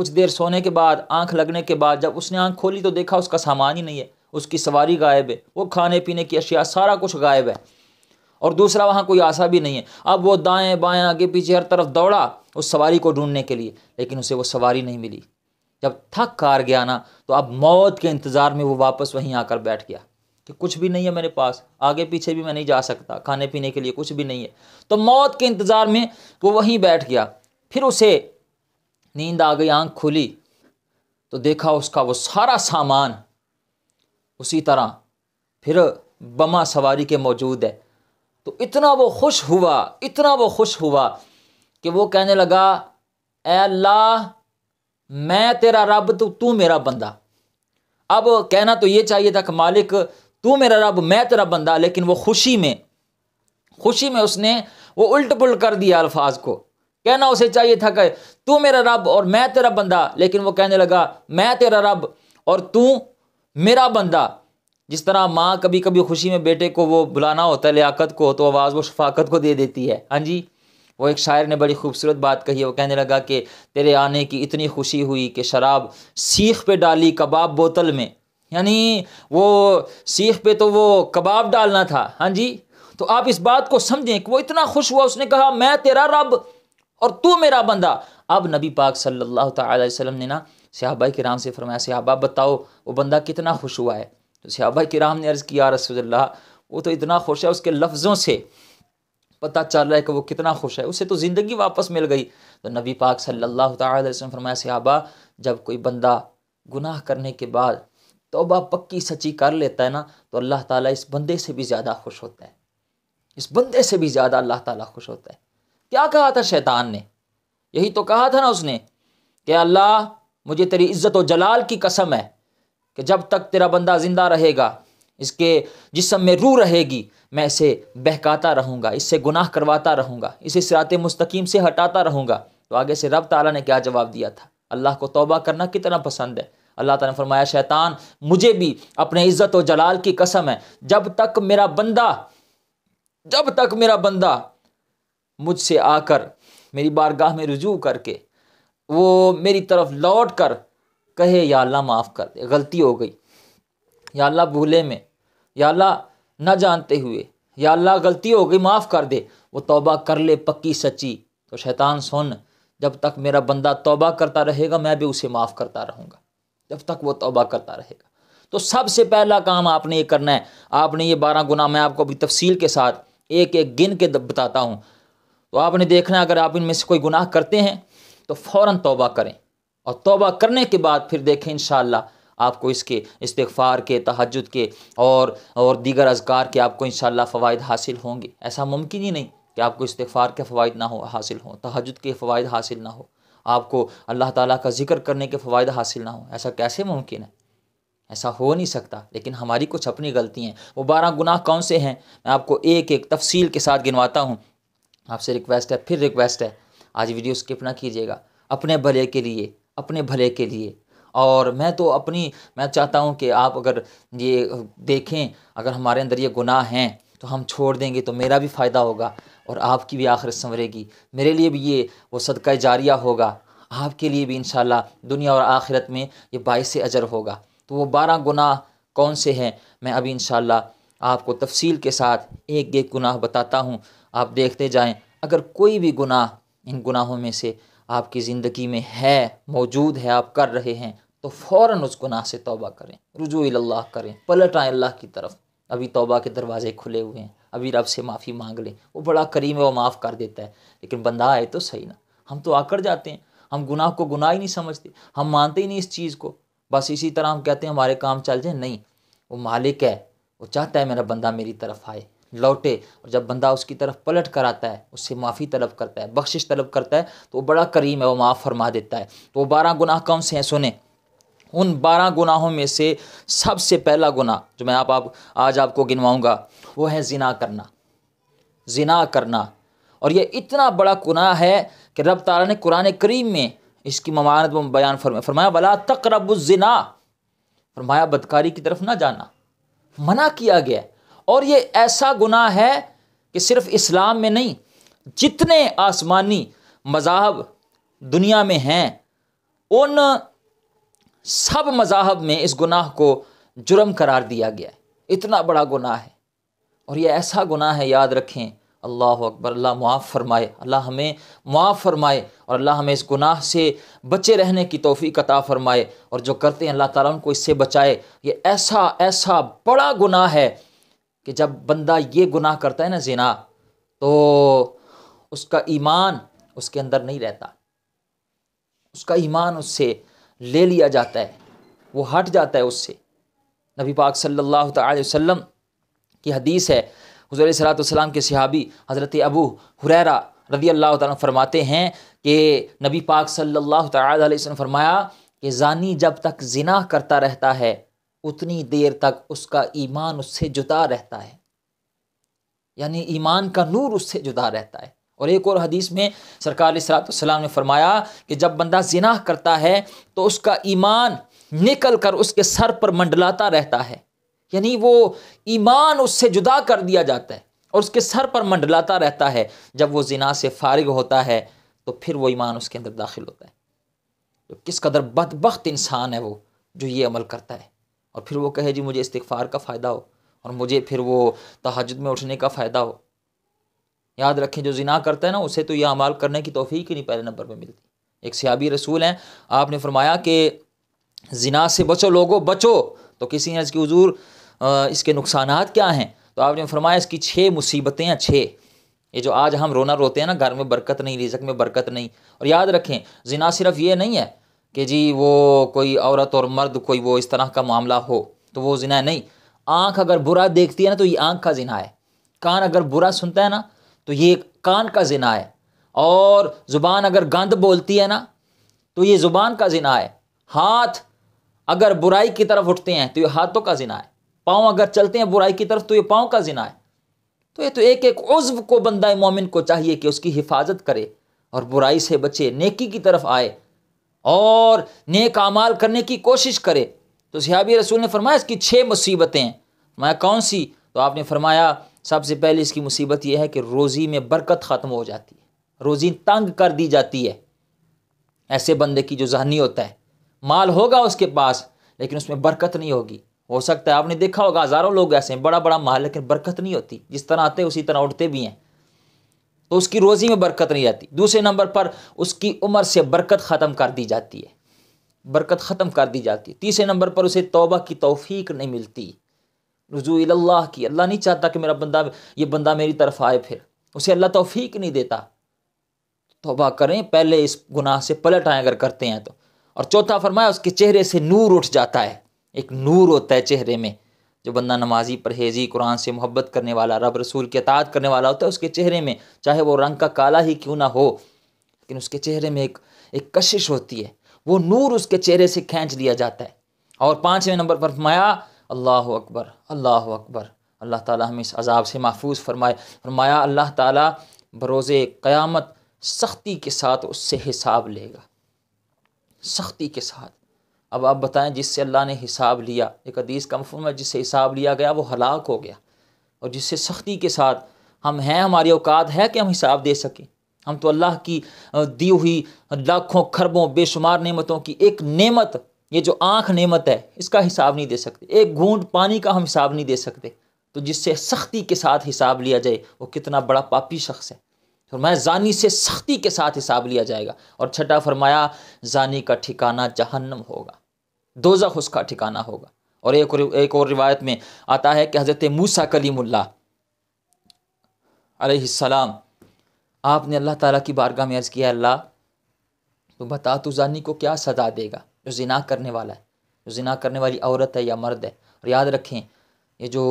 کچھ دیر سونے کے بعد آنکھ لگنے کے بعد جب اس نے آنکھ کھولی تو دیکھا اس کا سامان ہی نہیں ہے، اس کی سواری غائب ہے، وہ کھانے پینے کی اشیاء سارا کچھ غائب ہے، اور دوسرا وہاں کوئی آسا بھی نہیں ہے۔ اب وہ دائیں بائیں آگے پیچھے ہر طرف دوڑا اس سواری کو ڈھونڈنے کے لیے، لیکن اسے وہ سواری نہیں ملی۔ جب تھک ہار گیا نا تو اب موت کے انتظار میں وہ واپس وہیں آ کر بیٹھ گیا کہ کچھ بھی نہیں ہے میرے پاس، آگے پیچھے بھی میں نہیں جا سکتا، کھانے پینے کے لیے کچھ بھی نہیں ہے۔ تو موت کے انتظار میں وہ وہیں بیٹھ گیا۔ پھر اسے نیند آ گئی، آنکھ کھلی تو دیکھا اس کا وہ سارا سامان اسی طرح پھر بما سواری کے موجود ہے۔ تو اتنا وہ خوش ہوا کہ وہ کہنے لگا اے اللہ میں تیرا رب تو میرا بندہ۔ اب کہنا تو یہ چاہیے تھا کہ مالک تو میرا رب میں تیرا بندہ، لیکن وہ خوشی میں اس نے وہ الٹ پلٹ کر دیا الفاظ کو۔ کہنا اسے چاہیے تھا کہ تو میرا رب اور میں تیرا بندہ، لیکن وہ کہنے لگا میں تیرا رب اور تو میرا بندہ۔ جس طرح ماں کبھی کبھی خوشی میں بیٹے کو وہ بلانا ہوتا ہے لیاقت کو، تو آواز وہ شفاقت کو دے دیتی ہے۔ ہاں جی، وہ ایک شاعر نے بڑی خوبصورت بات کہی ہے، وہ کہنے لگا کہ تیرے آنے کی اتنی خوشی ہوئی کہ شراب سیخ پہ ڈالی کباب بوتل میں، یعنی وہ سیخ پہ تو وہ کباب ڈالنا تھا۔ ہاں جی، تو آپ اس بات کو سمجھیں کہ وہ اتنا خوش ہوا، اس نے کہا میں تیرا رب اور تو میرا بندہ۔ اب نبی پاک صلی اللہ تعالی علیہ وسلم نے نا صحابہ کرام سے فرمایا صحابہ بتاؤ وہ بندہ کتنا خوش ہوا ہے؟ تو صحابہ کرام نے عرض کیا رسول اللہ وہ تو اتنا خوش ہے، اس کے لفظوں سے پتہ چل رہا ہے کہ وہ کتنا خوش ہے، اسے تو زندگی واپس مل گئی۔ تو نبی پاک صلی اللہ تعالی علیہ وسلم فرمایا صحابہ جب کوئی بندہ گناہ کرنے کے بعد توبہ پکی سچی کر لیتا ہے نا تو اللہ تعالیٰ اس بندے سے بھی زیادہ خوش ہوتا ہے، اس بندے سے بھی زیادہ اللہ تعالیٰ خوش ہوتا ہے۔ کیا کہا تھا شیطان نے؟ یہی تو کہا تھا نا اس نے کہ اللہ مجھے تیری عزت و جلال کی قسم ہے کہ جب تک تیرا بندہ زندہ رہے گا، اس کے جسم میں روح رہے گی، میں اسے بہکاتا رہوں گا، اس سے گناہ کرواتا رہوں گا، اسے صراط مستقیم سے ہٹاتا رہوں گا۔ تو آگے سے رب تعالیٰ نے کیا جواب دیا تھا؟ اللہ کو توبہ کرنا کتنا پسند ہے۔ اللہ تعالیٰ نے فرمایا شیطان مجھے بھی اپنے عزت و جلال کی قسم ہے جب تک میرا بندہ مجھ سے آ کر میری بارگاہ میں رجوع کر کے وہ میری طرف لوٹ کر کہے یا اللہ معاف کر دے، غلطی ہو گئی، یا اللہ بھولے میں، یا اللہ نہ جانتے ہوئے، یا اللہ غلطی ہو گئی معاف کر دے، وہ توبہ کر لے پکی سچی، تو شیطان سن جب تک میرا بندہ توبہ کرتا رہے گا میں بھی اسے معاف کرتا رہوں گا، جب تک وہ توبہ کرتا رہے گا۔ تو سب سے پہلا کام آپ نے یہ کرنا ہے، آپ نے یہ 12 گناہ میں آپ کو ابھی تفصیل کے ساتھ ایک ایک گن کے بتاتا ہوں، تو آپ نے دیکھنا ہے اگر آپ ان میں سے کوئی گناہ کرتے ہیں تو فوراً توبہ کریں، اور توبہ کرنے کے بعد پھر دیکھیں انشاءاللہ آپ کو اس کے استغفار کے، تہجد کے اور دیگر اذکار کے آپ کو انشاءاللہ فوائد حاصل ہوں گے۔ ایسا ممکن ہی نہیں کہ آپ کو استغفار کے فوائد نہ حاصل ہوں، تہجد کے فوائد حاصل نہ ہو، آپ کو اللہ تعالیٰ کا ذکر کرنے کے فوائد حاصل نہ ہوں، ایسا کیسے ممکن ہے؟ ایسا ہو نہیں سکتا، لیکن ہماری کچھ اپنی غلطی ہیں۔ وہ 12 گناہ کون سے ہیں میں آپ کو ایک ایک تفصیل کے ساتھ گنواتا ہوں۔ آپ سے ریکویسٹ ہے آج ویڈیو سکپ نہ کیجیے گا، اپنے بھلے کے لیے، اور میں چاہتا ہوں کہ آپ اگر یہ دیکھیں اگر ہمارے اندر یہ گناہ ہیں تو ہم چھوڑ دیں گے تو میرا بھی فائدہ ہوگا اور آپ کی بھی آخرت سنورے گی، میرے لیے بھی یہ وہ صدقہ جاریہ ہوگا، آپ کے لیے بھی انشاءاللہ دنیا اور آخرت میں یہ باعث اجر ہوگا۔ تو وہ 12 گناہ کون سے ہیں میں ابھی انشاءاللہ آپ کو تفصیل کے ساتھ ایک ایک گناہ بتاتا ہوں، آپ دیکھتے جائیں۔ اگر کوئی بھی گناہ ان گناہوں میں سے آپ کی زندگی میں ہے، موجود ہے، آپ کر رہے ہیں تو فوراً اس گناہ سے توبہ کریں، رجوع اللہ کریں، پلٹ آئیں اللہ کی طرف۔ ابھی توبہ کے دروازے کھلے ہوئے ہیں، ابھی رب سے معافی مانگ لیں، وہ بڑا کریم ہے، وہ معاف کر دیتا ہے۔ لیکن بندہ آئے تو صحیح نا، ہم تو آکڑ جاتے ہیں، ہم گناہ کو گناہ ہی نہیں سمجھتے، ہم مانتے ہی نہیں اس چیز کو، بس اسی طرح ہم کہتے ہیں ہمارے کام چل جائیں۔ نہیں، وہ مالک ہے، وہ چاہتا ہے میرا بندہ میری طرف آئے، لوٹے، اور جب بندہ اس کی طرف پلٹ کر آتا ہے، اس سے معافی طلب کرتا ہے، بخشش طلب کرتا ہے تو وہ بڑا کریم ہے، وہ معاف فرما دیتا ہے۔ تو وہ 12 گناہ کون سے ہیں سنیں۔ ان 12 گناہوں میں سے سب سے پہلا گناہ جو میں آج آپ کو گنواؤں گا وہ ہے زنا کرنا، اور یہ اتنا بڑا گناہ ہے کہ رب تعالیٰ نے قرآن کریم میں اس کی ممانعت بیان فرمایا وَلَا تَقْرَبُوا الزِّنَا، فرمایا بدکاری کی طرف نہ جانا، منع کیا گیا ہے۔ اور یہ ایسا گناہ ہے کہ صرف اسلام میں نہیں، جتنے آسمانی مذاہب دنیا میں ہیں ان سب مذاہب میں اس گناہ کو جرم قرار دیا گیا ہے، اتنا بڑا گناہ ہے، اور یہ ایسا گناہ ہے، یاد رکھیں، اللہ اکبر، اللہ معاف فرمائے، اللہ ہمیں معاف فرمائے، اور اللہ ہمیں اس گناہ سے بچے رہنے کی توفیق عطا فرمائے، اور جو کرتے ہیں اللہ تعالیٰ ان کو اس سے بچائے۔ یہ ایسا ایسا بڑا گناہ ہے کہ جب بندہ یہ گناہ کرتا ہے نا، زنا، تو اس کا ایمان اس کے اندر نہیں رہتا، اس کا ایمان اس سے لے لیا جاتا ہے، وہ ہٹ جاتا ہے اس سے۔ نبی پاک صلی اللہ تعالی وسلم کی حدیث ہے، حضور علیہ السلام کے صحابی حضرت ابو ہریرہ رضی اللہ تعالیٰ فرماتے ہیں کہ نبی پاک صلی اللہ تعالی علیہ وسلم فرمایا کہ زانی جب تک زنا کرتا رہتا ہے اتنی دیر تک اس کا ایمان اس سے جدا رہتا ہے، یعنی ایمان کا نور اس سے جدا رہتا ہے۔ اور ایک اور حدیث میں سرکار علیہ السلام نے فرمایا کہ جب بندہ زنا کرتا ہے تو اس کا ایمان نکل کر اس کے سر پر منڈلاتا رہتا ہے، یعنی وہ ایمان اس سے جدا کر دیا جاتا ہے اور اس کے سر پر منڈلاتا رہتا ہے۔ جب وہ زنا سے فارغ ہوتا ہے تو پھر وہ ایمان اس کے اندر داخل ہوتا ہے۔ تو کس قدر بدبخت انسان ہے وہ جو یہ عمل کرتا ہے، اور پھر وہ کہے جی مجھے استغفار کا فائدہ ہو اور مجھے پھر وہ تہجد میں اٹھنے کا فائدہ ہو۔ یاد رکھیں، جو زنا کرتا ہے نا اسے تو یہ اعمال کرنے کی توفیق ہی نہیں پہلے نمبر پہ ملتی۔ ایک صحابی رسول ہیں، آپ نے فرمایا کہ زنا سے بچو لوگو بچو، تو کسی نے اس کی حضور اس کے نقصانات کیا ہیں؟ تو آپ نے فرمایا اس کی 6 مصیبتیں ہیں، 6۔ یہ جو آج ہم رونا روتے ہیں نا، گھر میں برکت نہیں، رزق میں برکت نہیں، اور یاد رکھیں زنا صرف یہ نہیں ہے کہ جی وہ کوئی عورت اور مرد کوئی وہ اس طرح کا معاملہ ہو تو وہ زنا نہیں۔ آنکھ اگر برا دیکھتی ہے نا تو یہ آنکھ کا زنا ہے، کان اگر برا سنتا ہے نا تو یہ کان کا زنا ہے، اور زبان اگر گند بولتی ہے نا تو یہ زبان کا زنا ہے، ہاتھ اگر برائی کی طرف اٹھتے ہیں تو یہ ہاتھوں کا زنا ہے، پاؤں اگر چلتے ہیں برائی کی طرف تو یہ پاؤں کا زنا ہے۔ تو یہ تو ایک ایک عضو کو بندہ مومن کو چاہیے کہ اس کی حفاظت کرے اور برائی سے بچے، نیکی کی طرف آئے اور نیک اعمال کرنے کی کوشش کرے۔ تو صحابی رسول نے فرمایا اس کی 6 مصیبتیں ہیں۔ میں کون سی؟ تو آپ نے فرمایا سب سے پہلے اس کی مصیبت یہ ہے کہ روزی میں برکت ختم ہو جاتی ہے، روزی تنگ کر دی جاتی ہے۔ ایسے بندے کی جو ذہنی ہوتا ہے، مال ہوگا اس کے پاس لیکن اس میں برکت نہیں ہوگی۔ ہو سکتا ہے آپ نے دیکھا ہوگا ہزاروں لوگ ایسے ہیں، بڑا بڑا مال لیکن برکت نہیں ہوتی، جس طرح آتے اسی طرح اٹھتے بھی ہیں، تو اس کی روزی میں برکت نہیں رہتی۔ دوسرے نمبر پر اس کی عمر سے برکت ختم کر دی جاتی ہے، برکت ختم کر دی جاتی ہے۔ تیسرے نمبر پر اسے توبہ کی توفیق نہیں ملتی، رجوع اللہ کی، اللہ نہیں چاہتا کہ میرا یہ بندہ میری طرف آئے، پھر اسے اللہ توفیق نہیں دیتا۔ توبہ کریں، پہلے اس گناہ سے پلٹ آئیں اگر کرتے ہیں تو۔ اور چوتھا فرمایا اس کے چہرے سے نور اٹھ جاتا ہے، ایک نور ہوتا ہے چہرے میں۔ جو بندہ نمازی، پرہیزی، قرآن سے محبت کرنے والا، رب رسول کی اطاعت کرنے والا ہوتا ہے، اس کے چہرے میں چاہے وہ رنگ کا کالا ہی کیوں نہ ہو لیکن اس کے چہرے میں ایک کشش ہوتی ہے، وہ نور اس کے چہرے سے کھینچ لیا جاتا ہے۔ اور 5ویں نمبر پر فرمایا اللہ اکبر، اللہ اکبر، اللہ تعالیٰ ہمیں اس عذاب سے محفوظ فرمائے۔ فرمایا اللہ تعالیٰ بروز قیامت سختی کے ساتھ اس سے حساب لے گا، سختی کے ساتھ۔ اب آپ بتائیں جس سے اللہ نے حساب لیا، ایک حدیث کا مفہوم ہے جس سے حساب لیا گیا وہ ہلاک ہو گیا، اور جس سے سختی کے ساتھ ہم ہیں، ہماری اوقات ہے کہ ہم حساب دے سکیں؟ ہم تو اللہ کی دی ہوئی لاکھوں کھربوں بے شمار نعمتوں کی ایک نعمت، یہ جو آنکھ نعمت ہے، اس کا حساب نہیں دے سکتے، ایک گھونٹ پانی کا ہم حساب نہیں دے سکتے۔ تو جس سے سختی کے ساتھ حساب لیا جائے وہ کتنا بڑا پاپی شخص ہے۔ فرمایا زانی سے سختی کے ساتھ حساب لیا جائے گا۔ اور چھٹا فرمایا زانی کا ٹھکانہ جہنم ہوگا، دوزخ اس کا ٹھکانہ ہوگا۔ اور ایک اور روایت میں آتا ہے کہ حضرت موسیٰ کلیم اللہ علیہ السلام، آپ نے اللہ تعالیٰ کی بارگاہ میں عرض کیا، اللہ تو بتا تو زانی کو کیا سزا دے گا جو زنا کرنے والا ہے، جو زنا کرنے والی عورت ہے یا مرد ہے۔ اور یاد رکھیں یہ جو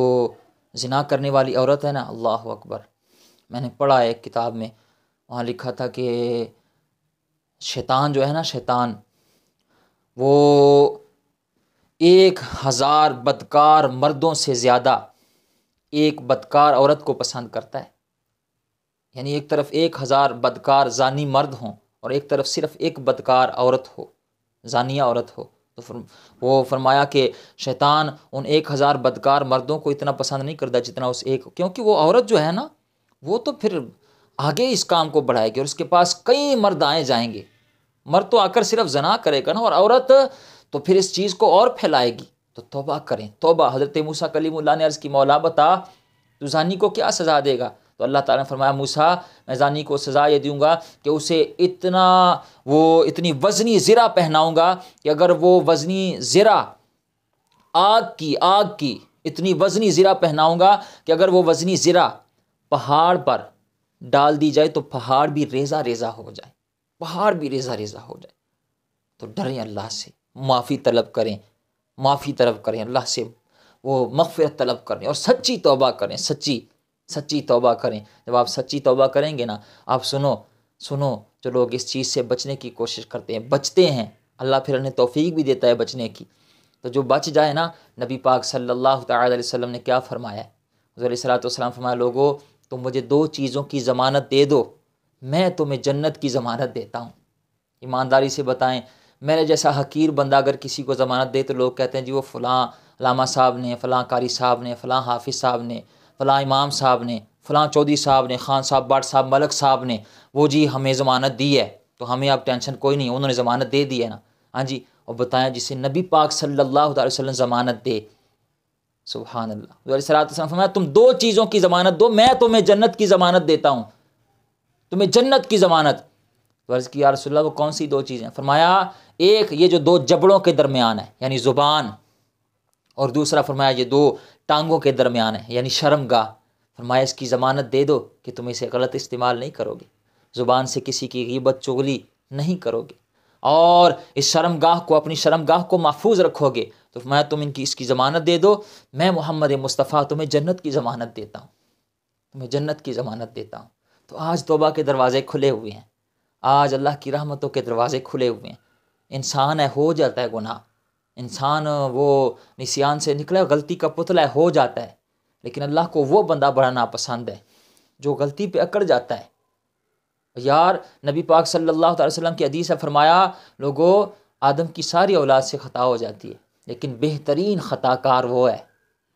زنا کرنے والی عورت ہے نا، اللہ اکبر، میں نے پڑھا ہے ایک کتاب میں، وہاں لکھا تھا کہ شیطان جو ہے نا، شیطان وہ 1000 بدکار مردوں سے زیادہ ایک بدکار عورت کو پسند کرتا ہے۔ یعنی ایک طرف 1000 بدکار زانی مرد ہوں اور ایک طرف صرف ایک بدکار عورت ہو، زانیہ عورت ہو، تو وہ فرمایا کہ شیطان ان 1000 بدکار مردوں کو اتنا پسند نہیں کرتا جتنا اس ایک، کیونکہ وہ عورت جو ہے نا وہ تو پھر آگے اس کام کو بڑھائے گی اور اس کے پاس کئی مرد آئے جائیں گے، مرد تو آ کر صرف زنا کرے گا نا، اور عورت تو پھر اس چیز کو اور پھیلائے گی. تو توبہ کریں توبہ. حضرت موسیٰ کلیم اللہ نے عرض کی مولا بتا تو زانی کو کیا سزا دے گا؟ تو اللہ تعالیٰ نے فرمایا موسیٰ میں زانی کو سزا یہ دوں گا کہ اسے اتنی وزنی زرہ پہناؤں گا کہ اگر وہ وزنی زرہ آگ کی اتنی وزنی زرہ پہناؤں گا کہ اگر وہ وزنی زرہ پہاڑ پر ڈال دی جائے تو پہاڑ بھی ریزہ ریزہ ہو جائے، پہاڑ بھی ریزہ ریزہ ہو جائے. تو ڈریں اللہ سے، معافی طلب کریں اللہ سے، وہ مغفرت طلب کریں اور سچی توبہ کریں، سچی توبہ کریں. جب آپ سچی توبہ کریں گے نا، آپ سنو جو لوگ اس چیز سے بچنے کی کوشش کرتے ہیں بچتے ہیں، اللہ پھر انہیں توفیق بھی دیتا ہے بچنے کی. تو جو بچ جائے نا، نبی پاک صلی اللہ تعالی علیہ وسلم نے کیا فرمایا ہے؟ حضور علیہ الصلوۃ والسلام فرمایا لوگو تم مجھے 2 چیزوں کی ضمانت دے دو، میں تمہیں جنت کی ضمانت دیتا ہوں. ایمانداری سے بتائیں، میرے جیسا حقیر بندہ اگر کسی کو ضمانت دے تو لوگ کہتے ہیں جی وہ فلاں علامہ صاحب نے، فلاں قاری صاحب نے، فلاں حافظ صاحب نے، فلاں امام صاحب نے، فلاں چودھری صاحب نے، خان صاحب، بٹ صاحب، ملک صاحب نے وہ جی ہمیں ضمانت دی ہے تو ہمیں اب ٹینشن کوئی نہیں، انہوں نے ضمانت دے دی ہے نا. ہاں جی، اور بتائیں جسے نبی پاک صلی اللہ علیہ وسلم ضمانت دے، سبحان اللہ. حضور علیہ الصلوۃ فرمایا تم 2 چیزوں کی ضمانت دو، میں تمہیں جنت کی ضمانت دیتا ہوں، تمہیں جنت کی ضمانت. تو عرض کی یا رسول اللہ وہ کون سی 2 چیزیں؟ فرمایا ایک یہ جو 2 جبڑوں کے درمیان ہے یعنی زبان، اور دوسرا فرمایا یہ 2 ٹانگوں کے درمیان ہے یعنی شرمگاہ. فرمایا اس کی ضمانت دے دو کہ تم اسے غلط استعمال نہیں کرو گے، زبان سے کسی کی غیبت چغلی نہیں کرو گے، اور اس شرمگاہ کو، اپنی شرمگاہ کو محفوظ رکھو گے. تو فرمایا تم اس کی ضمانت دے دو، میں محمد مصطفیٰ تمہیں جنت کی ضمانت دیتا ہوں، تمہیں جنت کی ضمانت دیتا ہوں. تو آج توبہ کے دروازے کھلے ہوئے ہیں، آج اللہ کی رحمتوں کے دروازے کھلے ہوئے ہیں. انسان ہے ہو جاتا ہے گناہ، انسان وہ نسیان سے نکلا غلطی کا پتلا ہے ہو جاتا ہے، لیکن اللہ کو وہ بندہ بڑا ناپسند ہے جو غلطی پہ اکڑ جاتا ہے. یار نبی پاک صلی اللہ علیہ وسلم کی حدیث ہے، فرمایا لوگو آدم کی ساری اولاد سے خطا ہو جاتی ہے لیکن بہترین خطا کار وہ ہے،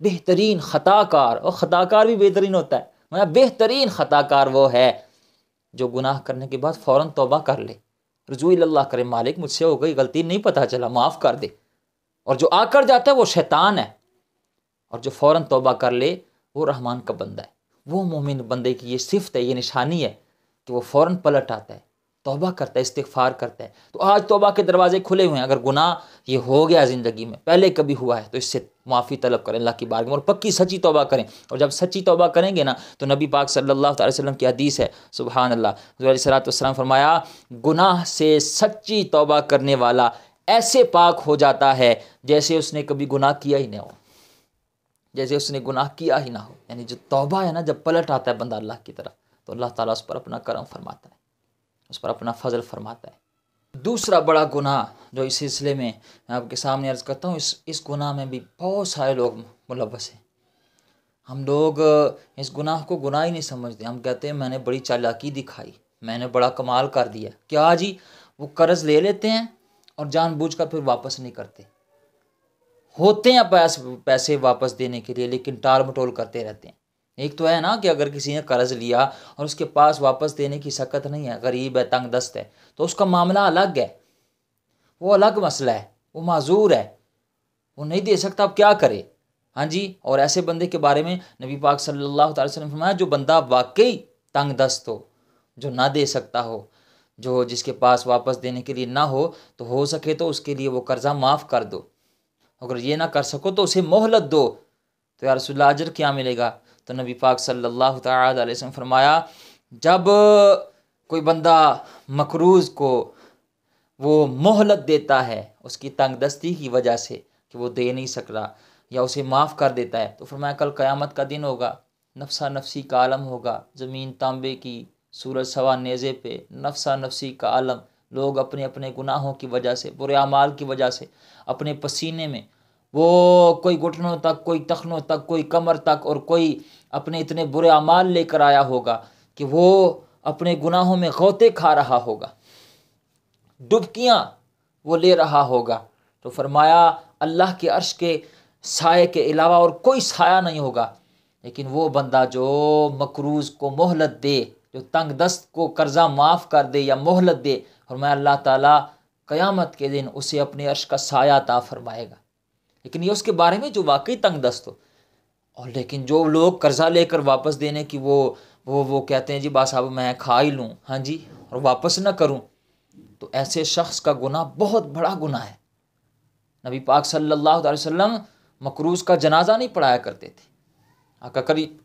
بہترین خطا کار، اور خطا کار بھی بہترین ہوتا ہے، بہترین خطا کار وہ ہے جو گناہ کرنے کے بعد فوراً توبہ کر لے، رجوع اللہ کرے، مالک مجھ سے ہو گئی غلطی، نہیں پتہ چلا، معاف کر دے. اور جو آ کر جاتا ہے وہ شیطان ہے، اور جو فوراً توبہ کر لے وہ رحمان کا بندہ ہے. وہ مومن بندے کی یہ صفت ہے، یہ نشانی ہے کہ وہ فوراً پلٹ آتا ہے، توبہ کرتا ہے، استغفار کرتا ہے. تو آج توبہ کے دروازے کھلے ہوئے ہیں. اگر گناہ یہ ہو گیا زندگی میں، پہلے کبھی ہوا ہے، تو اس سے معافی طلب کریں اللہ کی بارگاہ میں، اور پکی سچی توبہ کریں. اور جب سچی توبہ کریں گے نا تو نبی پاک صلی اللہ علیہ وسلم کی حدیث ہے، سبحان اللہ، حضور علیہ الصلوۃ والسلام فرمایا گناہ سے سچی توبہ کرنے والا ایسے پاک ہو جاتا ہے جیسے اس نے کبھی گناہ کیا ہی نہ ہو، جیسے اس نے گناہ کیا ہی نہ ہو. یعنی جو توبہ ہے نا، جب پلٹ آتا ہے بندہ اللہ کی طرف تو اللہ تعالیٰ اس پر اپنا کرم فرماتا ہے، اس پر اپنا فضل فرماتا ہے. دوسرا بڑا گناہ جو اس سلسلے میں آپ کے سامنے عرض کرتا ہوں، اس گناہ میں بھی بہت سارے لوگ ملوث ہیں. ہم لوگ اس گناہ کو گناہ ہی نہیں سمجھتے، ہم کہتے ہیں میں نے بڑی چالاکی دکھائی، میں نے بڑا کمال کر دیا. کیا جی؟ وہ قرض لے لیتے ہیں اور جان بوجھ کر پھر واپس نہیں کرتے. ہوتے ہیں پیسے واپس دینے کے لیے لیکن ٹال مٹول کرتے رہتے ہیں. ایک تو ہے نا کہ اگر کسی نے قرض لیا اور اس کے پاس واپس دینے کی سکت نہیں ہے، غریب ہے، تنگ دست ہے، تو اس کا معاملہ الگ ہے، وہ الگ مسئلہ ہے، وہ معذور ہے، وہ نہیں دے سکتا، اب کیا کرے. ہاں جی. اور ایسے بندے کے بارے میں نبی پاک صلی اللہ علیہ وسلم فرمایا جو بندہ واقعی تنگ دست ہو، جو نہ دے سکتا ہو، جو جس کے پاس واپس دینے کے لیے نہ ہو سکے تو اس کے لیے وہ قرضہ معاف کر دو. اگر یہ نہ کر سکو تو اسے مہلت دو. تو یا رسول اللہ اجر کیا ملے گا؟ تو نبی پاک صلی اللہ تعالی علیہ وسلم فرمایا جب کوئی بندہ مقروض کو وہ مہلت دیتا ہے اس کی تنگ دستی کی وجہ سے کہ وہ دے نہیں سک رہا یا اسے معاف کر دیتا ہے، تو فرمایا کل قیامت کا دن ہوگا، نفسا نفسی کا عالم ہوگا، زمین تانبے کی، سورج سوا نیزے پہ، نفسا نفسی کا عالم. لوگ اپنے اپنے گناہوں کی وجہ سے، برے اعمال کی وجہ سے اپنے پسینے میں وہ کوئی گھٹنوں تک، کوئی ٹخنوں تک، کوئی کمر تک، اور کوئی اپنے اتنے برے اعمال لے کر آیا ہوگا کہ وہ اپنے گناہوں میں غوطے کھا رہا ہوگا، ڈبکیاں وہ لے رہا ہوگا. تو فرمایا اللہ کے عرش کے سائے کے علاوہ اور کوئی سایہ نہیں ہوگا. لیکن وہ بندہ جو مقروض کو مہلت دے، جو تنگ دست کو قرضہ معاف کر دے یا مہلت دے، اور میں اللہ تعالیٰ قیامت کے دن اسے اپنے عرش کا سایہ عطا فرمائے گا. لیکن یہ اس کے بارے میں جو واقعی تنگ دست ہو. اور لیکن جو لوگ قرضہ لے کر واپس دینے کی وہ کہتے ہیں جی با صاحب میں کھا ہی لوں, ہاں جی, اور واپس نہ کروں, تو ایسے شخص کا گناہ بہت بڑا گناہ ہے. نبی پاک صلی اللہ علیہ وسلم مقروض کا جنازہ نہیں پڑھایا کرتے تھے. آقا کریم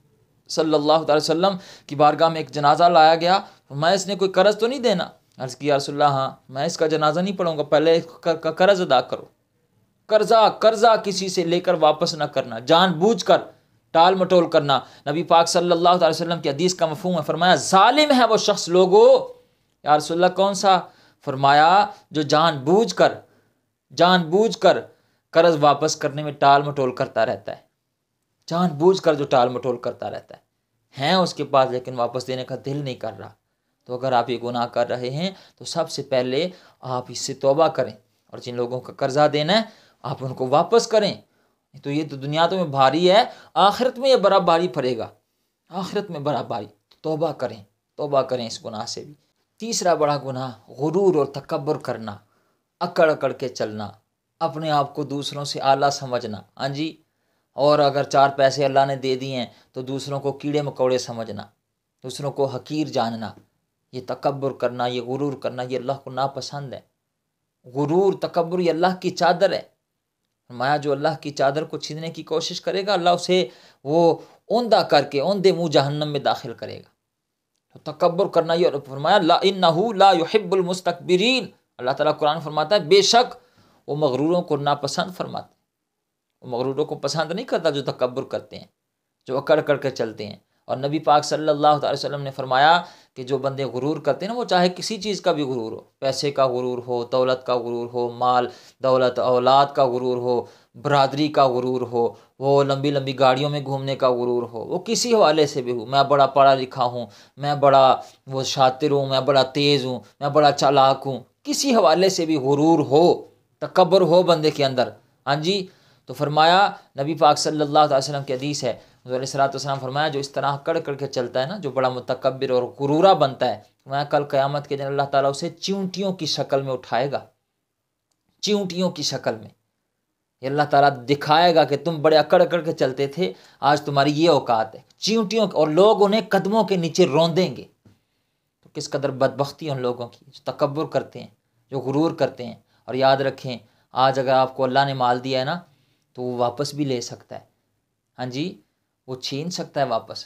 صلی اللہ علیہ وسلم کی بارگاہ میں ایک جنازہ لایا گیا, میں اس نے کوئی قرض تو نہیں دینا؟ عرض کیا رسول اللہ ہاں میں اس کا جنازہ نہیں پڑھوں گا, پہلے اس کا قرض ادا کرو. قرضہ کسی سے لے کر واپس نہ کرنا, جان بوجھ کر ٹال مٹول کرنا. نبی پاک صلی اللہ علیہ وسلم کی حدیث کا مفہوم ہے, فرمایا ظالم ہے وہ شخص. لوگو یا رسول اللہ کون سا؟ فرمایا جو جان بوجھ کر قرض واپس کرنے میں ٹال مٹول کرتا رہتا ہے. جان بوجھ کر جو ٹال مٹول کرتا رہتا ہے اس کے پاس لیکن واپس دینے کا دل نہیں کر رہا. تو اگر آپ یہ گناہ کر رہے ہیں تو سب سے پہلے آپ اس سے توبہ کریں, اور جن لوگوں کا قرضہ دینا ہے آپ ان کو واپس کریں. تو یہ تو دنیا تو میں بھاری ہے, آخرت میں یہ بڑا بھاری پڑے گا, آخرت میں بڑا بھاری. توبہ کریں اس گناہ سے بھی. تیسرا بڑا گناہ غرور اور تکبر کرنا, اکڑ کے چلنا, اپنے آپ کو دوسروں سے اعلیٰ سمجھنا, ہاں جی, اور اگر 4 پیسے اللہ نے دے دیے ہیں تو دوسروں کو کیڑے مکوڑے سمجھنا, دوسروں کو حقیر جاننا. یہ تکبر کرنا, یہ غرور کرنا, یہ اللہ کو ناپسند ہے. غرور تکبر یہ اللہ کی چادر ہے. فرمایا جو اللہ کی چادر کو چھیننے کی کوشش کرے گا اللہ اسے وہ اوندھا کر کے اوندھے منہ جہنم میں داخل کرے گا. تو تکبر کرنا یہ فرمایا لا انہ لا يحب المستکبرین. اللہ تعالیٰ قرآن فرماتا ہے بے شک وہ مغروروں کو ناپسند فرماتا ہے. وہ مغروروں کو پسند نہیں کرتا جو تکبر کرتے ہیں, جو اکڑ کر کے چلتے ہیں. اور نبی پاک صلی اللہ علیہ وسلم نے فرمایا کہ جو بندے غرور کرتے ہیں نا, وہ چاہے کسی چیز کا بھی غرور ہو, پیسے کا غرور ہو, دولت کا غرور ہو, مال دولت اولاد کا غرور ہو, برادری کا غرور ہو, وہ لمبی لمبی گاڑیوں میں گھومنے کا غرور ہو, وہ کسی حوالے سے بھی ہو, میں بڑا پڑھا لکھا ہوں, میں بڑا وہ شاطر ہوں, میں بڑا تیز ہوں, میں بڑا چالاک ہوں, کسی حوالے سے بھی غرور ہو, تکبر ہو بندے کے اندر, ہاں جی, تو فرمایا نبی پاک صلی اللہ علیہ وسلم کی حدیث ہے, حضور علیہ الصلوۃ والسلام فرمایا جو اس طرح کڑ کر کے چلتا ہے نا, جو بڑا متکبر اور غرورہ بنتا ہے, فرمایا کل قیامت کے دن اللہ تعالیٰ اسے چیونٹیوں کی شکل میں اٹھائے گا. چیونٹیوں کی شکل میں یہ اللہ تعالیٰ دکھائے گا کہ تم بڑے اکڑ کے چلتے تھے, آج تمہاری یہ اوقات ہے. چیونٹیوں, اور لوگ انہیں قدموں کے نیچے روندیں گے. تو کس قدر بدبختی ان لوگوں کی جو تکبر کرتے ہیں, جو غرور کرتے ہیں. اور یاد رکھیں آج اگر آپ کو اللہ نے مال دیا ہے نا تو وہ واپس بھی لے سکتا ہے, ہاں جی, وہ چھین سکتا ہے واپس.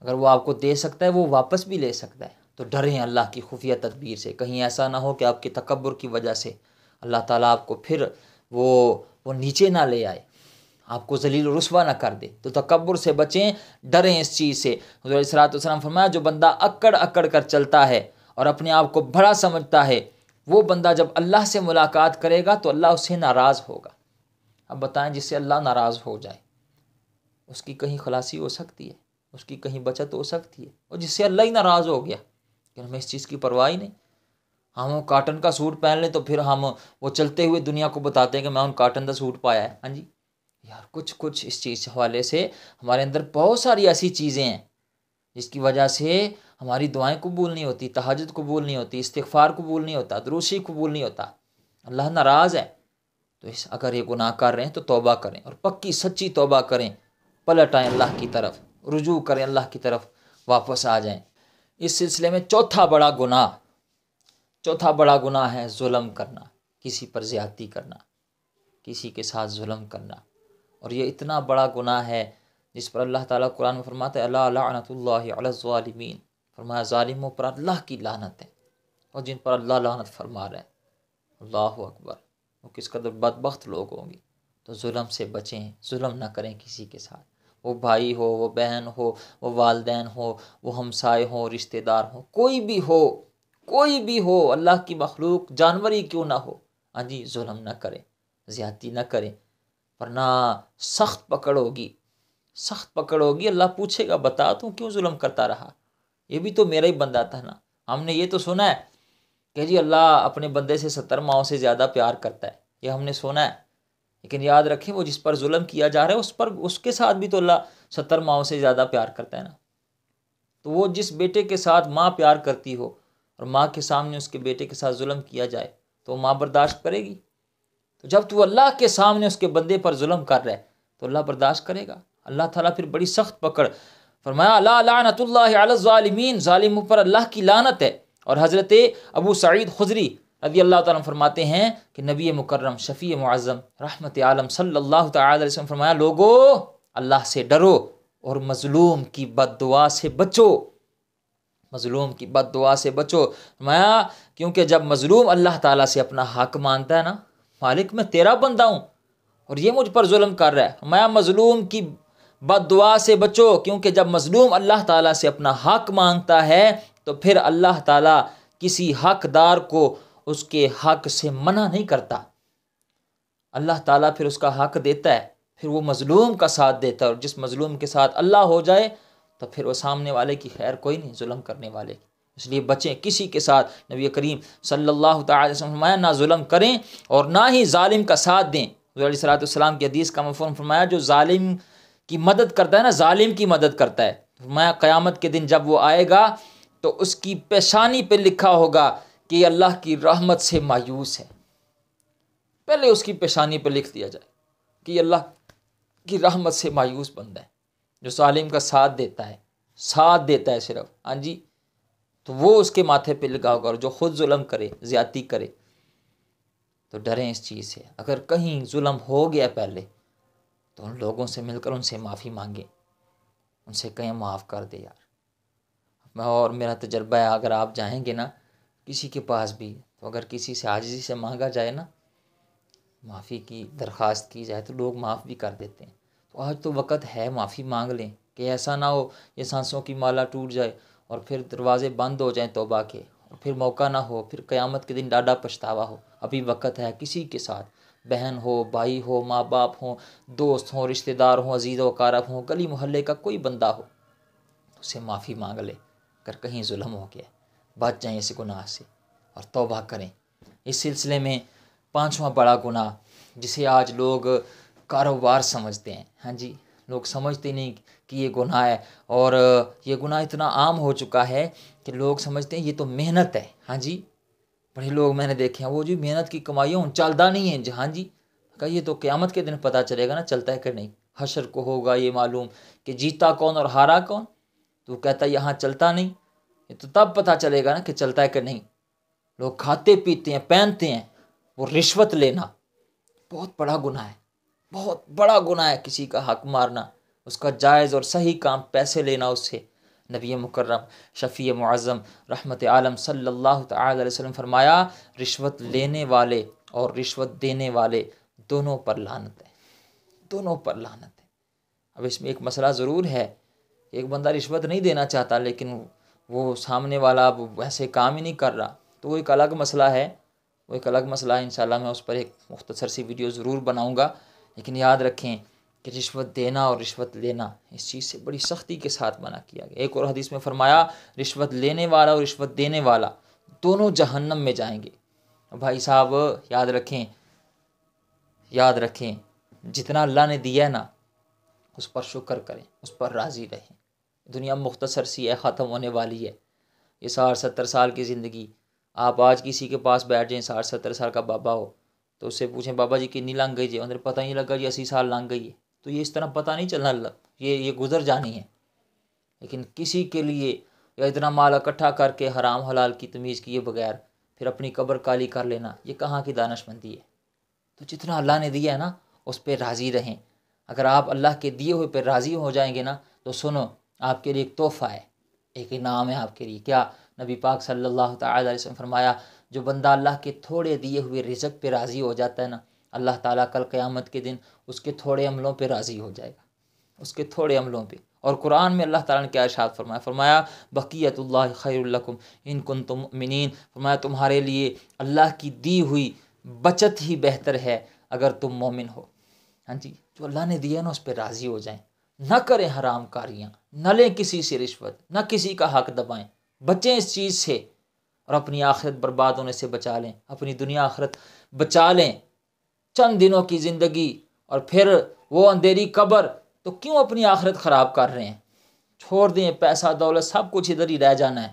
اگر وہ آپ کو دے سکتا ہے وہ واپس بھی لے سکتا ہے. تو ڈریں اللہ کی خفیہ تدبیر سے, کہیں ایسا نہ ہو کہ آپ کے تکبر کی وجہ سے اللہ تعالیٰ آپ کو پھر وہ نیچے نہ لے آئے, آپ کو ذلیل و رسوا نہ کر دے. تو تکبر سے بچیں, ڈریں اس چیز سے. حضور علیہ الصلوۃ والسلام فرمایا جو بندہ اکڑ کر چلتا ہے اور اپنے آپ کو بڑا سمجھتا ہے, وہ بندہ جب اللہ سے ملاقات کرے گا تو اللہ اس سے ناراض ہوگا. اب بتائیں جس سے اللہ ناراض ہو جائے اس کی کہیں خلاصی ہو سکتی ہے, اس کی کہیں بچت ہو سکتی ہے؟ اور جس سے اللہ ہی ناراض ہو گیا کہ ہمیں اس چیز کی پرواہ ہی نہیں. ہم کاٹن کا سوٹ پہن لیں تو پھر ہم وہ چلتے ہوئے دنیا کو بتاتے ہیں کہ میں ان کاٹن کا سوٹ پایا ہے, ہاں جی. یار کچھ اس چیز حوالے سے ہمارے اندر بہت ساری ایسی چیزیں ہیں جس کی وجہ سے ہماری دعائیں قبول نہیں ہوتی, تہجد قبول نہیں ہوتی, استغفار قبول نہیں ہوتا, درود شریف قبول نہیں ہوتا. اللہ ناراض ہے. تو اگر یہ گناہ کر رہے ہیں تو توبہ کریں, اور پکی سچی توبہ کریں, پلٹ آئیں اللہ کی طرف, رجوع کریں اللہ کی طرف, واپس آ جائیں. اس سلسلے میں چوتھا بڑا گناہ ہے ظلم کرنا, کسی پر زیادتی کرنا, کسی کے ساتھ ظلم کرنا. اور یہ اتنا بڑا گناہ ہے جس پر اللہ تعالیٰ قرآن میں فرماتا ہے الا لعنت اللہ علی الظالمین. فرمایا ظالموں پر اللہ کی لعنت ہے, اور جن پر اللہ لعنت فرما رہے ہیں, اللہ اکبر, وہ کس قدر بدبخت لوگ ہوں گے. تو ظلم سے بچیں, ظلم نہ کریں کسی کے ساتھ, وہ بھائی ہو, وہ بہن ہو, وہ والدین ہو, وہ ہمسائے ہوں, رشتہ دار ہوں, کوئی بھی ہو, اللہ کی مخلوق جانور ہی کیوں نہ ہو, ہاں جی, ظلم نہ کریں, زیادتی نہ کریں, ورنہ سخت پکڑ ہوگی. اللہ پوچھے گا بتا تو کیوں ظلم کرتا رہا, یہ بھی تو میرا ہی بندہ تھا نا. ہم نے یہ تو سنا ہے کہ جی اللہ اپنے بندے سے 70 ماؤں سے زیادہ پیار کرتا ہے, یہ ہم نے سنا ہے. لیکن یاد رکھیں وہ جس پر ظلم کیا جا رہا ہے اس کے ساتھ بھی تو اللہ 70 ماؤں سے زیادہ پیار کرتا ہے نا. تو وہ جس بیٹے کے ساتھ ماں پیار کرتی ہو اور ماں کے سامنے اس کے بیٹے کے ساتھ ظلم کیا جائے تو ماں برداشت کرے گی؟ تو جب تو اللہ کے سامنے اس کے بندے پر ظلم کر رہا ہے تو اللہ برداشت کرے گا؟ اللہ تعالیٰ پھر بڑی سخت پکڑ فرمایا لا لعنت اللہ علی الظالمین، ظالموں پر اللہ کی لعنت ہے۔ اور حضرت ابو سعید خدری رضی اللہ تعالیٰ عنہ فرماتے ہیں کہ نبی مکرم شفیع معظم رحمت عالم صلی اللہ تعالی علیہ وسلم فرمایا لوگو اللہ سے ڈرو اور مظلوم کی بد دعا سے بچو، مظلوم کی بد دعا سے بچو۔ فرمایا کیونکہ جب مظلوم اللہ تعالیٰ سے اپنا حق مانتا ہے نا، مالک میں تیرا بندہ ہوں اور یہ مجھ پر ظلم کر رہا ہے، فرمایا مظلوم کی بد دعا سے بچو، کیونکہ جب مظلوم اللہ تعالیٰ سے اپنا حق مانگتا ہے تو پھر اللہ تعالیٰ کسی حقدار کو اس کے حق سے منع نہیں کرتا، اللہ تعالیٰ پھر اس کا حق دیتا ہے، پھر وہ مظلوم کا ساتھ دیتا ہے، اور جس مظلوم کے ساتھ اللہ ہو جائے تو پھر وہ سامنے والے کی خیر کوئی نہیں، ظلم کرنے والے کی۔ اس لیے بچیں کسی کے ساتھ، نبی کریم صلی اللہ تعالی علیہ وسلم فرمایا نہ ظلم کریں اور نہ ہی ظالم کا ساتھ دیں۔ حضور علیہ الصلوۃ والسلام کی حدیث کا مفہوم فرمایا جو ظالم کی مدد کرتا ہے نا، ظالم کی مدد کرتا ہے، فرمایا قیامت کے دن جب وہ آئے گا تو اس کی پیشانی پہ لکھا ہوگا کہ یہ اللہ کی رحمت سے مایوس ہے، پہلے اس کی پیشانی پہ لکھ دیا جائے کہ یہ اللہ کی رحمت سے مایوس بندہ ہے جو ظالم کا ساتھ دیتا ہے، ساتھ دیتا ہے صرف، ہاں جی، تو وہ اس کے ماتھے پہ لگا ہوگا۔ اور جو خود ظلم کرے، زیادتی کرے، تو ڈریں اس چیز سے، اگر کہیں ظلم ہو گیا پہلے تو ان لوگوں سے مل کر ان سے معافی مانگیں، ان سے کہیں معاف کر دے یار۔ اور میرا تجربہ ہے اگر آپ جائیں گے نا کسی کے پاس بھی، تو اگر کسی سے عاجزی سے مانگا جائے نا، معافی کی درخواست کی جائے تو لوگ معاف بھی کر دیتے ہیں۔ تو آج تو وقت ہے معافی مانگ لیں کہ ایسا نہ ہو یہ سانسوں کی مالا ٹوٹ جائے اور پھر دروازے بند ہو جائیں توبہ کے، اور پھر موقع نہ ہو، پھر قیامت کے دن ڈاڈا پچھتاوا ہو۔ ابھی وقت ہے، کسی کے ساتھ بہن ہو، بھائی ہو، ماں باپ ہوں، دوست ہوں، رشتہ دار ہوں، عزیز و اقارب ہوں، گلی محلے کا کوئی بندہ ہو، اسے معافی مانگ لے اگر کہیں ظلم ہو گیا، بچ جائیں اس گناہ سے اور توبہ کریں۔ اس سلسلے میں پانچواں بڑا گناہ جسے آج لوگ کاروبار سمجھتے ہیں، ہاں جی، لوگ سمجھتے نہیں کہ یہ گناہ ہے، اور یہ گناہ اتنا عام ہو چکا ہے کہ لوگ سمجھتے ہیں یہ تو محنت ہے، ہاں جی، بڑے لوگ میں نے دیکھے ہیں وہ جی محنت کی کمائی ہوں چلتا نہیں ہے، ہاں جی، کہا یہ تو قیامت کے دن پتہ چلے گا نا چلتا ہے کہ نہیں، حشر کو ہوگا یہ معلوم کہ جیتا کون اور ہارا کون۔ تو کہتا ہے یہاں چلتا نہیں، یہ تو تب پتہ چلے گا نا کہ چلتا ہے کہ نہیں۔ لوگ کھاتے پیتے ہیں، پہنتے ہیں، وہ رشوت لینا بہت بڑا گناہ ہے، بہت بڑا گناہ ہے، کسی کا حق مارنا، اس کا جائز اور صحیح کام پیسے لینا اس سے۔ نبی مکرم شفیع معظم رحمت عالم صلی اللہ تعالی علیہ وسلم فرمایا رشوت لینے والے اور رشوت دینے والے دونوں پر لعنت ہے، دونوں پر لعنت ہے۔ اب اس میں ایک مسئلہ ضرور ہے، ایک بندہ رشوت نہیں دینا چاہتا لیکن وہ سامنے والا اب ویسے کام ہی نہیں کر رہا، تو وہ ایک الگ مسئلہ ہے، وہ ایک الگ مسئلہ ہے، انشاءاللہ میں اس پر ایک مختصر سی ویڈیو ضرور بناؤں گا۔ لیکن یاد رکھیں کہ رشوت دینا اور رشوت لینا اس چیز سے بڑی سختی کے ساتھ منع کیا گیا۔ ایک اور حدیث میں فرمایا رشوت لینے والا اور رشوت دینے والا دونوں جہنم میں جائیں گے۔ بھائی صاحب یاد رکھیں جتنا اللہ نے دیا ہے نا اس پر شکر کریں، اس پر راضی رہیں۔ دنیا مختصر سی ہے، ختم ہونے والی ہے، یہ 60-70 سال کی زندگی۔ آپ آج کسی کے پاس بیٹھ جائیں 60-70 سال کا بابا ہو تو اس سے پوچھیں بابا جی کنی لنگ گئی جی، انہیں پتہ نہیں لگا جی 80 سال لنگ گئی ہے، تو یہ اس طرح پتہ نہیں چلنا، یہ گزر جانی ہے۔ لیکن کسی کے لیے یا اتنا مال اکٹھا کر کے حرام حلال کی تمیز کیے بغیر پھر اپنی قبر کالی کر لینا، یہ کہاں کی دانش مندی ہے؟ تو جتنا اللہ نے دیا ہے نا اس پہ راضی رہیں۔ اگر آپ اللہ کے دیے ہوئے پہ راضی ہو جائیں گے نا تو سنو آپ کے لیے ایک تحفہ ہے، ایک انعام ہے آپ کے لیے۔ کیا؟ نبی پاک صلی اللہ تعالی علیہ وسلم فرمایا جو بندہ اللہ کے تھوڑے دیے ہوئے رزق پہ راضی ہو جاتا ہے نا، اللہ تعالیٰ کل قیامت کے دن اس کے تھوڑے عملوں پہ راضی ہو جائے گا، اس کے تھوڑے عملوں پہ۔ اور قرآن میں اللہ تعالیٰ نے کیا ارشاد فرمایا بقیت اللہ خیر لکم ان کنتم مؤمنین، فرمایا تمہارے لیے اللہ کی دی ہوئی بچت ہی بہتر ہے اگر تم مومن ہو۔ ہاں جی، جو اللہ نے دیا نا اس پہ راضی ہو جائیں، نہ کریں حرام کاریاں، نہ لیں کسی سے رشوت، نہ کسی کا حق دبائیں، بچیں اس چیز سے اور اپنی آخرت برباد ہونے سے بچا لیں، اپنی دنیا آخرت بچا لیں۔ چند دنوں کی زندگی اور پھر وہ اندھیری قبر، تو کیوں اپنی آخرت خراب کر رہے ہیں؟ چھوڑ دیں، پیسہ دولت سب کچھ ادھر ہی رہ جانا ہے،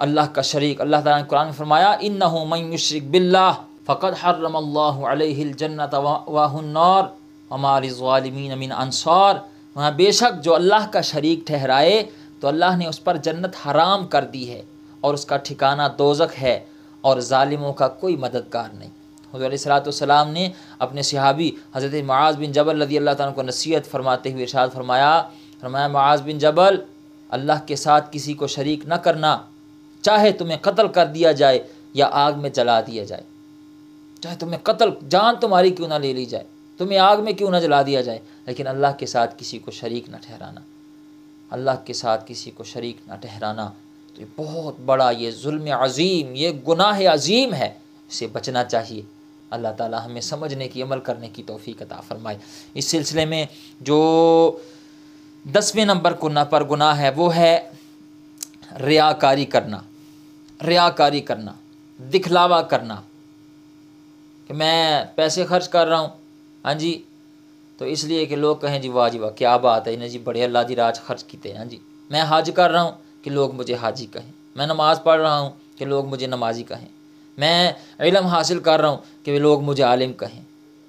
اللہ کا شریک. اللہ تعالیٰ نے قرآن میں فرمایا انہ من یشرک باللہ فقد حرم اللہ علیہ الجنۃ ومأواہ النار وما للظالمین من انصار. وہاں بے شک جو اللہ کا شریک ٹھہرائے تو اللہ نے اس پر جنت حرام کر دی ہے اور اس کا ٹھکانہ دوزخ ہے اور ظالموں کا کوئی مددگار نہیں. حضور علیہ الصلوۃ والسلام نے اپنے صحابی حضرت معاذ بن جبل رضی اللہ تعالیٰ عنہ کو نصیحت فرماتے ہوئے ارشاد فرمایا معاذ بن جبل اللہ کے ساتھ کسی کو شریک نہ کرنا، چاہے تمہیں قتل کر دیا جائے یا آگ میں جلا دیا جائے، چاہے تمہیں قتل جان تمہاری کیوں نہ لے لی جائے، تمہیں آگ میں کیوں نہ جلا دیا جائے، لیکن اللہ کے ساتھ کسی کو شریک نہ ٹھہرانا. اللہ کے ساتھ کسی کو شریک نہ ٹھہرانا تو یہ بہت بڑا یہ ظلم عظیم، یہ گناہ عظیم ہے، اسے بچنا چاہیے. اللہ تعالی ہمیں سمجھنے کی عمل کرنے کی توفیق عطا فرمائے. اس سلسلے میں جو 10ویں نمبر پر گناہ ہے وہ ہے ریاکاری کرنا، دکھلاوا کرنا کہ میں پیسے خرچ کر رہا ہوں ہاں جی تو اس لیے کہ لوگ کہیں جی واہ کیا بات ہے جی بڑے اللہ دی راہ خرچ کیتے ہاں جی. میں حج کر رہا ہوں کہ لوگ مجھے حاجی کہیں، میں نماز پڑھ رہا ہوں کہ لوگ مجھے نمازی کہیں، میں علم حاصل کر رہا ہوں کہ لوگ مجھے عالم کہیں،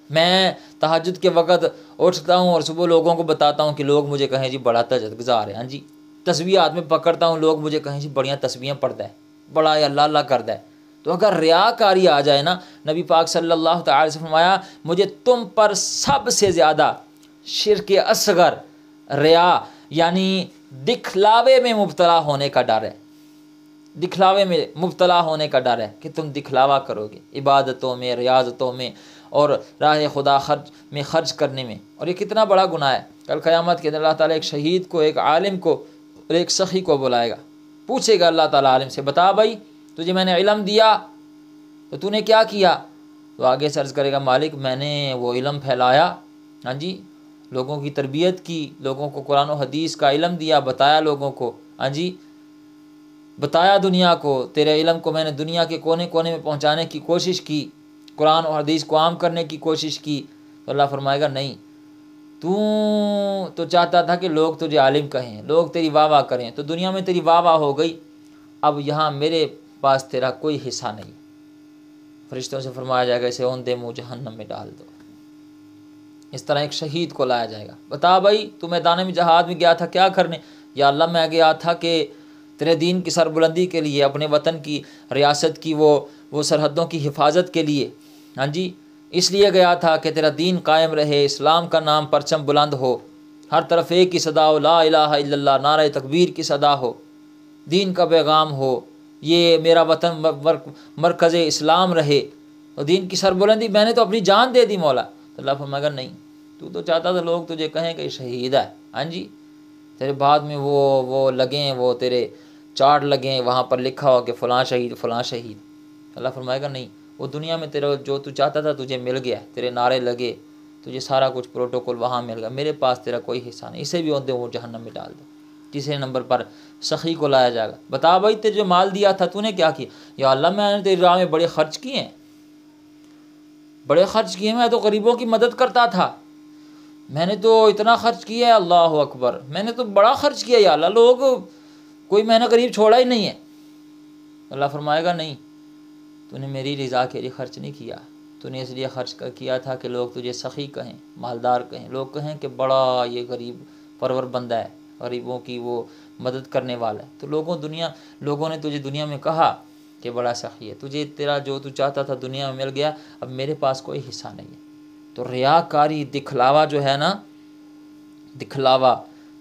میں تہجد کے وقت اٹھتا ہوں اور صبح لوگوں کو بتاتا ہوں کہ لوگ مجھے کہیں جی بڑا تہجد گزار ہے ہاں جی. تسبیح ہاتھ میں پکڑتا ہوں، لوگ مجھے کہیں جی بڑیاں تسبیحیں پڑھتا ہے، بڑا اللہ اللہ کرتا ہے. تو اگر ریاکاری آ جائے نا، نبی پاک صلی اللہ تعالی وسلم فرمایا مجھے تم پر سب سے زیادہ شرک اصغر ریا یعنی دکھلاوے میں مبتلا ہونے کا ڈر ہے. دکھلاوے میں مبتلا ہونے کا ڈر ہے کہ تم دکھلاوا کرو گے عبادتوں میں، ریاضتوں میں اور راہ خدا میں خرچ کرنے میں. اور یہ کتنا بڑا گناہ ہے. کل قیامت کے دن اللہ تعالیٰ ایک شہید کو، ایک عالم کو اور ایک سخی کو بلائے گا، پوچھے گا اللہ تعالیٰ عالم سے بتا بھائی تجھے میں نے علم دیا تو تو نے کیا کیا؟ تو آگے سے عرض کرے گا مالک میں نے وہ علم پھیلایا ہاں جی، لوگوں کی تربیت کی، لوگوں کو قرآن و حدیث کا علم دیا، بتایا لوگوں کو ہاں جی، بتایا دنیا کو، تیرے علم کو میں نے دنیا کے کونے کونے میں پہنچانے کی کوشش کی، قرآن و حدیث کو عام کرنے کی کوشش کی. تو اللہ فرمائے گا نہیں، تو چاہتا تھا کہ لوگ تجھے عالم کہیں، لوگ تیری واہ واہ کریں، تو دنیا میں تیری واہ واہ ہو گئی، اب یہاں میرے پاس تیرا کوئی حصہ نہیں. فرشتوں سے فرمایا جائے گا اسے اوندے منہ جہنم میں ڈال دو. اس طرح ایک شہید کو لایا جائے گا، بتا بھائی تو میدان میں جہاد میں گیا تھا کیا کرنے؟ یا اللہ میں گیا تھا کہ تیرے دین کی سربلندی کے لیے، اپنے وطن کی ریاست کی وہ سرحدوں کی حفاظت کے لیے ہاں جی، اس لیے گیا تھا کہ تیرا دین قائم رہے، اسلام کا نام پرچم بلند ہو، ہر طرف ایک کی صدا ہو، لا الہ الا اللہ، نعرہ تکبیر کی صدا ہو، دین کا پیغام ہو، یہ میرا وطن مرکز اسلام رہے اور دین کی سربلندی، میں نے تو اپنی جان دے دی مولا. تو اللہ فرمائے گا نہیں، تو چاہتا تھا لوگ تجھے کہیں کہ شہید ہے ہاں جی، تیرے بعد میں وہ لگیں، وہ تیرے چارٹ لگیں، وہاں پر لکھا ہو کہ فلاں شہید فلاں شہید. اللہ فرمائے گا نہیں، وہ دنیا میں تیرا جو تو چاہتا تھا تجھے مل گیا، تیرے نعرے لگے، تجھے سارا کچھ پروٹوکول وہاں مل گیا، میرے پاس تیرا کوئی حصہ نہیں، اسے بھی اوندے وہ جہنم میں ڈال دو. تیسرے نمبر پر سخی کو لایا جائے گا، بتا بھائی تجھے جو مال دیا تھا تو نے کیا کیا؟ یا اللہ میں نے تیری راہ میں بڑے خرچ کیے، میں تو غریبوں کی مدد کرتا تھا، میں نے تو اتنا خرچ کیا ہے، اللہ اکبر، میں نے تو بڑا خرچ کیا یا اللہ، لوگ کوئی میں نے غریب چھوڑا ہی نہیں ہے. اللہ فرمائے گا نہیں، تو نے میری رضا کے لیے خرچ نہیں کیا، تو نے اس لیے خرچ کیا تھا کہ لوگ تجھے سخی کہیں، مالدار کہیں، لوگ کہیں کہ بڑا یہ غریب پرور بندہ ہے، غریبوں کی وہ مدد کرنے والا ہے. تو لوگوں نے تجھے دنیا میں کہا کہ بڑا سخی ہے، تجھے تیرا جو تو چاہتا تھا دنیا میں مل گیا، اب میرے پاس کوئی حصہ نہیں ہے. تو ریاکاری، دکھلاوا جو ہے نا، دکھلاوا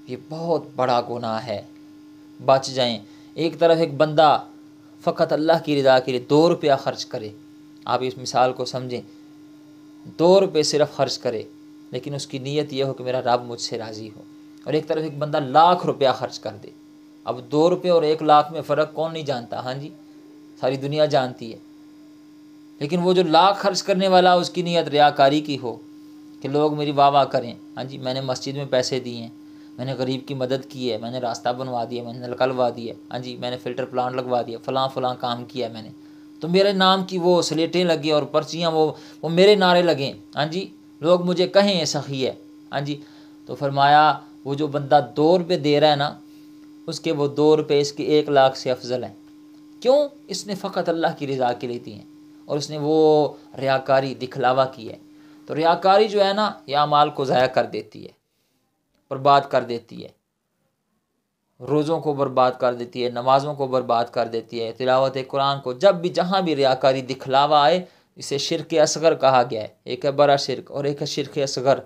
یہ بہت بڑا گناہ ہے، بچ جائیں. ایک طرف ایک بندہ فقط اللہ کی رضا کے لیے 2 روپیہ خرچ کرے، آپ اس مثال کو سمجھیں، 2 روپے صرف خرچ کرے لیکن اس کی نیت یہ ہو کہ میرا رب مجھ سے راضی ہو. اور ایک طرف ایک بندہ 1,00,000 روپیہ خرچ کر دے. اب 2 روپے اور 1,00,000 میں فرق کون نہیں جانتا ہاں جی، ساری دنیا جانتی ہے. لیکن وہ جو 1,00,000 خرچ کرنے والا اس کی نیت ریاکاری کی ہو کہ لوگ میری واہ واہ کریں ہاں جی، میں نے مسجد میں پیسے دیے ہیں، میں نے غریب کی مدد کی ہے، میں نے راستہ بنوا دیا، میں نے نلکا لگوا دیا ہاں جی، میں نے فلٹر پلانٹ لگوا دیا، فلاں کام کیا ہے میں نے، تو میرے نام کی وہ سلیٹیں لگیں اور پرچیاں وہ میرے نعرے لگیں ہاں جی، لوگ مجھے کہیں یہ سخی ہے ہاں جی. تو فرمایا وہ جو بندہ 2 روپے دے رہا ہے نا، اس کے وہ 2 روپے اس کے 1,00,000 سے افضل ہیں. کیوں؟ اس نے فقط اللہ کی رضا کے لیے دی ہیں اور اس نے وہ ریاکاری دکھلاوا کی ہے. تو ریاکاری جو ہے نا یہ اعمال کو ضائع کر دیتی ہے، برباد کر دیتی ہے، روزوں کو برباد کر دیتی ہے، نمازوں کو برباد کر دیتی ہے، تلاوت قرآن کو. جب بھی جہاں بھی ریاکاری دکھلاوا آئے اسے شرک اصغر کہا گیا ہے. ایک ہے بڑا شرک اور ایک ہے شرک اصغر،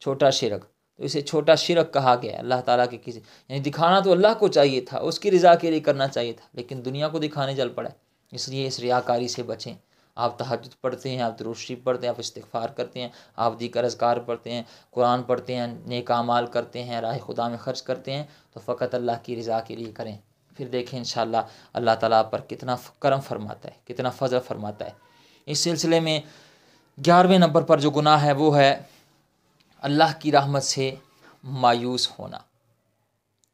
چھوٹا شرک. تو اسے چھوٹا شرک کہا گیا ہے. اللہ تعالیٰ کے کسی یعنی دکھانا تو اللہ کو چاہیے تھا، اس کی رضا کے لیے کرنا چاہیے تھا، لیکن دنیا کو دکھانے چل پڑا ہے. اس لیے اس ریاکاری سے بچیں. آپ تہجد پڑھتے ہیں، آپ درود شریف پڑھتے ہیں، آپ استغفار کرتے ہیں، آپ دیگر اذکار پڑھتے ہیں، قرآن پڑھتے ہیں، نیک اعمال کرتے ہیں، راہ خدا میں خرچ کرتے ہیں، تو فقط اللہ کی رضا کے لیے کریں. پھر دیکھیں انشاءاللہ اللہ تعالیٰ آپ پر کتنا کرم فرماتا ہے، کتنا فضل فرماتا ہے. اس سلسلے میں 11ویں نمبر پر جو گناہ ہے وہ ہے اللہ کی رحمت سے مایوس ہونا.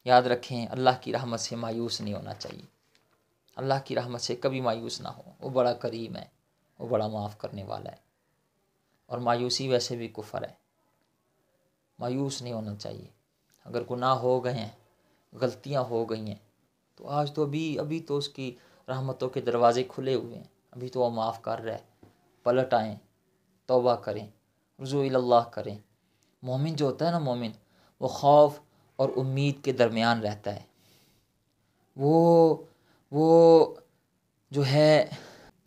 یاد رکھیں اللہ کی رحمت سے مایوس نہیں ہونا چاہیے. اللہ کی رحمت سے کبھی مایوس نہ ہو. وہ بڑا کریم ہے، وہ بڑا معاف کرنے والا ہے. اور مایوسی ویسے بھی کفر ہے. مایوس نہیں ہونا چاہیے. اگر گناہ ہو گئے ہیں، غلطیاں ہو گئی ہیں، تو آج تو ابھی تو اس کی رحمتوں کے دروازے کھلے ہوئے ہیں. ابھی تو وہ معاف کر رہا ہے. پلٹ آئیں، توبہ کریں، رجوع اللہ کریں. مومن جو ہوتا ہے نا، مومن وہ خوف اور امید کے درمیان رہتا ہے. وہ جو ہے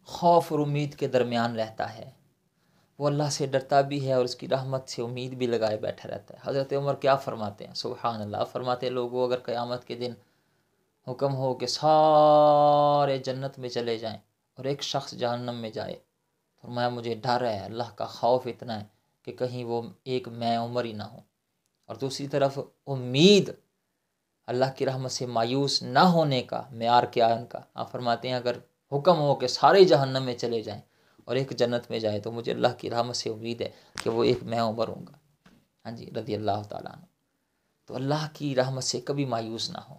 خوف اور امید کے درمیان رہتا ہے. وہ اللہ سے ڈرتا بھی ہے اور اس کی رحمت سے امید بھی لگائے بیٹھا رہتا ہے. حضرت عمر کیا فرماتے ہیں؟ سبحان اللہ. فرماتے ہیں لوگوں اگر قیامت کے دن حکم ہو کہ سارے جنت میں چلے جائیں اور ایک شخص جہنم میں جائے، فرمایا مجھے ڈر ہے، اللہ کا خوف اتنا ہے کہ کہیں وہ ایک میں عمر ہی نہ ہوں. اور دوسری طرف امید، اللہ کی رحمت سے مایوس نہ ہونے کا معیار کیا ہے ان کا؟ آپ فرماتے ہیں اگر حکم ہو کہ سارے جہنم میں چلے جائیں اور ایک جنت میں جائے تو مجھے اللہ کی رحمت سے امید ہے کہ وہ ایک میں عمر ہوں گا. ہاں جی، رضی اللہ تعالیٰ عنہ. تو اللہ کی رحمت سے کبھی مایوس نہ ہو،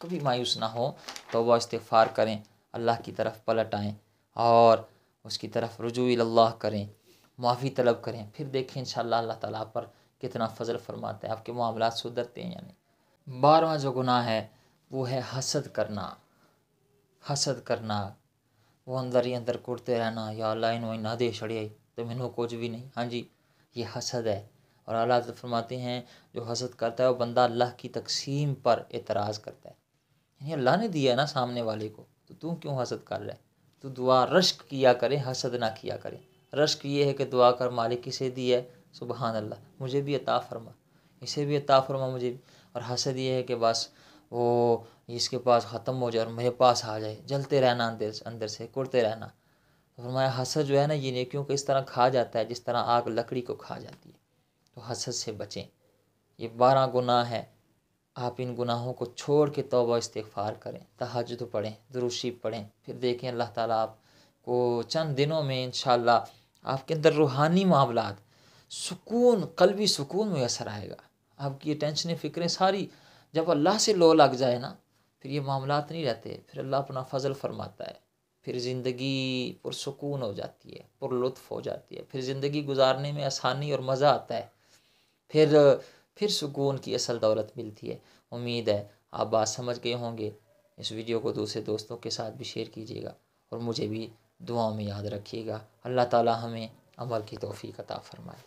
کبھی مایوس نہ ہو. توبہ استغفار کریں، اللہ کی طرف پلٹ آئیں اور اس کی طرف رجوع اللہ کریں، معافی طلب کریں. پھر دیکھیں انشاءاللہ اللہ تعالیٰ آپ پر کتنا فضل فرماتا ہے، آپ کے معاملات سدھرتے ہیں. یعنی 12واں جو گناہ ہے وہ ہے حسد کرنا. حسد کرنا، وہ اندر ہی اندر کرتے رہنا، یا اللہ انہوں نہ دے چھڑے تو مینوں کچھ بھی نہیں. ہاں جی، یہ حسد ہے. اور اللہ تعالیٰ فرماتے ہیں جو حسد کرتا ہے وہ بندہ اللہ کی تقسیم پر اعتراض کرتا ہے. یعنی اللہ نے دیا ہے نا سامنے والے کو، تو کیوں حسد کر رہا ہے؟ تو دعا رشک کیا کرے، حسد نہ کیا کرے. رشک یہ ہے کہ دعا کر مالک کسے دی ہے؟ سبحان اللہ، مجھے بھی عطا فرما، اسے بھی عطا فرما مجھے بھی. اور حسد یہ ہے کہ بس وہ اس کے پاس ختم ہو جائے اور میرے پاس آ جائے، جلتے رہنا اندر سے کرتے رہنا. فرمایا حسد جو ہے نا یہ نیکیوں کو اس طرح کھا جاتا ہے جس طرح آگ لکڑی کو کھا جاتی ہے. تو حسد سے بچیں. یہ 12 گناہ ہے. آپ ان گناہوں کو چھوڑ کے توبہ استغفار کریں، تہجد پڑھیں، درود شریف پڑھیں. پھر دیکھیں اللہ تعالیٰ آپ کو چند دنوں میں انشاءاللہ آپ کے اندر روحانی معاملات، سکون، قلبی سکون میسر آئے گا. آپ کی یہ ٹینشنیں فکریں ساری جب اللہ سے لو لگ جائے نا، پھر یہ معاملات نہیں رہتے. پھر اللہ اپنا فضل فرماتا ہے. پھر زندگی پرسکون ہو جاتی ہے، پر لطف ہو جاتی ہے. پھر زندگی گزارنے میں آسانی اور مزہ آتا ہے. پھر سکون کی اصل دولت ملتی ہے. امید ہے آپ بات سمجھ گئے ہوں گے. اس ویڈیو کو دوسرے دوستوں کے ساتھ بھی شیئر کیجیے گا اور مجھے بھی دعاؤں میں یاد رکھیے گا. اللہ تعالیٰ ہمیں عمل کی توفیق عطا فرمائے.